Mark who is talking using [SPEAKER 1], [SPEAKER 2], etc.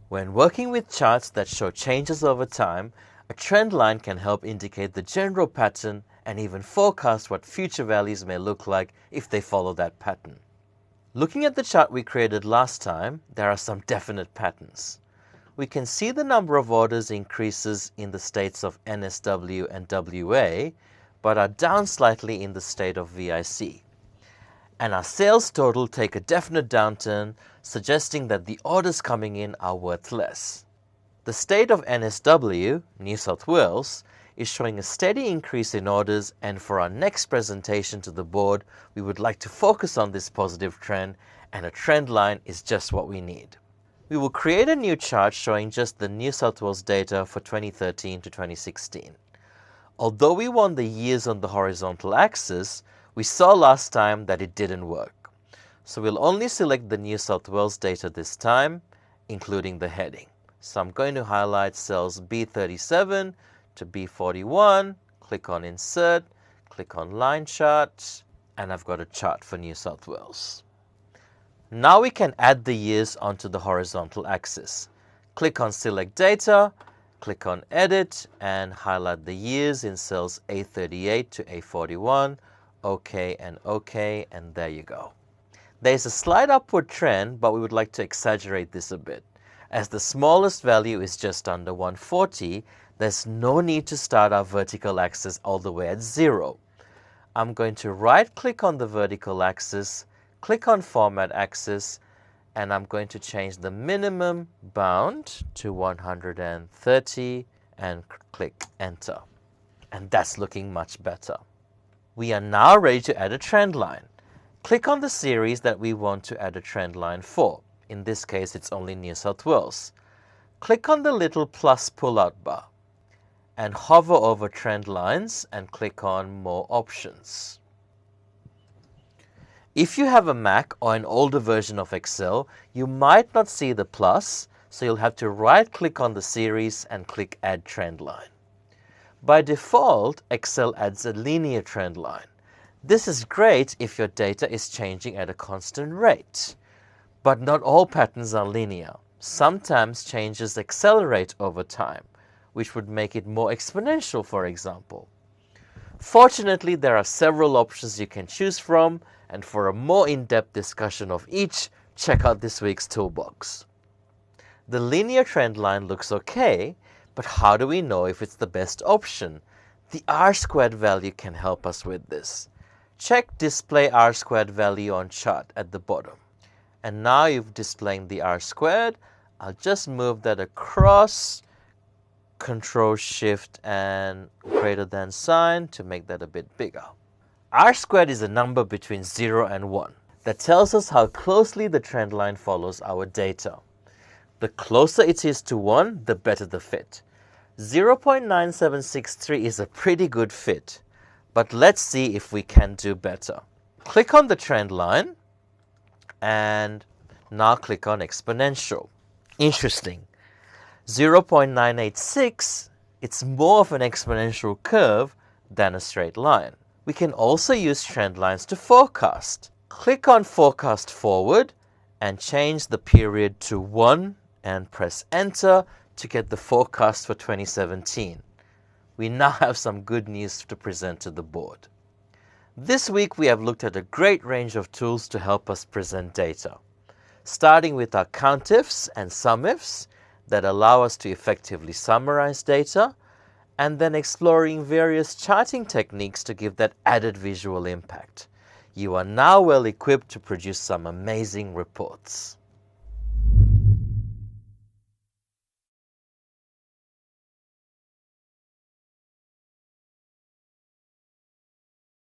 [SPEAKER 1] When working with charts that show changes over time, a trend line can help indicate the general pattern and even forecast what future values may look like if they follow that pattern. Looking at the chart we created last time, there are some definite patterns. We can see the number of orders increases in the states of NSW and WA, but are down slightly in the state of VIC. And our sales total take a definite downturn, suggesting that the orders coming in are worth less. The state of NSW, New South Wales, is showing a steady increase in orders, and for our next presentation to the board, we would like to focus on this positive trend, and a trend line is just what we need. We will create a new chart showing just the New South Wales data for 2013 to 2016. Although we want the years on the horizontal axis, we saw last time that it didn't work. So we'll only select the New South Wales data this time, including the heading. So I'm going to highlight cells B37 to B41, click on Insert, click on Line Chart, and I've got a chart for New South Wales. Now we can add the years onto the horizontal axis. Click on Select Data, click on Edit, and highlight the years in cells A38 to A41, OK and OK, and there you go. There's a slight upward trend, but we would like to exaggerate this a bit. As the smallest value is just under 140, there's no need to start our vertical axis all the way at 0. I'm going to right-click on the vertical axis, click on Format Axis, and I'm going to change the minimum bound to 130 and click Enter. And that's looking much better. We are now ready to add a trend line. Click on the series that we want to add a trend line for. In this case, it's only New South Wales. Click on the little plus pull-out bar and hover over Trend Lines and click on More Options. If you have a Mac or an older version of Excel, you might not see the plus, so you'll have to right-click on the series and click Add Trend Line. By default, Excel adds a linear trend line. This is great if your data is changing at a constant rate. But not all patterns are linear. Sometimes changes accelerate over time, which would make it more exponential, for example. Fortunately, there are several options you can choose from, and for a more in-depth discussion of each, check out this week's toolbox. The linear trend line looks okay, but how do we know if it's the best option? The R-squared value can help us with this. Check Display R-squared value on chart at the bottom. And now you've displayed the R-squared. I'll just move that across, Control Shift and greater than sign to make that a bit bigger. R-squared is a number between 0 and 1 that tells us how closely the trend line follows our data. The closer it is to 1, the better the fit. 0.9763 is a pretty good fit, but let's see if we can do better. Click on the trend line and now click on exponential. Interesting. 0.986, it's more of an exponential curve than a straight line. We can also use trend lines to forecast. Click on Forecast Forward and change the period to 1 and press Enter to get the forecast for 2017. We now have some good news to present to the board. This week we have looked at a great range of tools to help us present data, starting with our COUNTIFs and SUMIFs that allow us to effectively summarize data, and then exploring various charting techniques to give that added visual impact. You are now well equipped to produce some amazing reports.